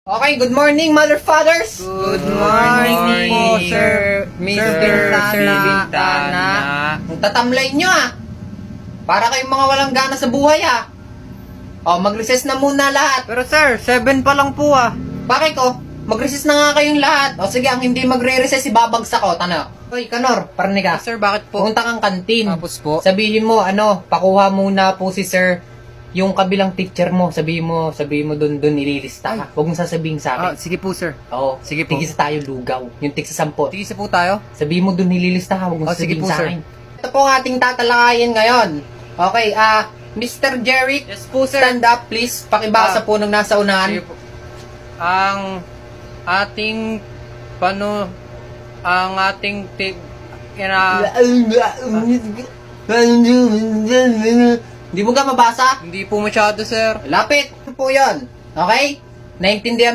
Okay, good morning, mother fathers. Good morning po, Sir Mr. Bintana. Ang tatamlay nyo para kayong mga walang gana sa buhay O, mag-recess na muna lahat. Pero sir, 7 pa lang po Bakit mag-recess na nga kayong lahat. O sige, ang hindi magre-recess, ibabagsak ko. Tano. Hoy, Kanor, parinig ka. Sir, bakit po? Pumunta kang kantin. Tapos po? Sabihin mo, pakuha muna po si sir yung kabilang teacher mo. Sabihin mo dun nililista ka. Huwag mong sasabihin sa akin. Sige po, sir. Oo, Sige po. tigisa tayo lugaw. Yung tigsa 10. Tigisa po tayo? Sabihin mo dun nililista ka. Huwag mong sige sasabihin po, sa sir. akin. Ito po ang ating tatalakayin ngayon. Okay, Mr. Jeric, Yes po, sir. stand up please. Pakibasa po ng nasa unahan. Sige po. Ang ating Hindi mo ka mabasa? Hindi po masyado, sir. Lapit po yun. Okay? Naintindihan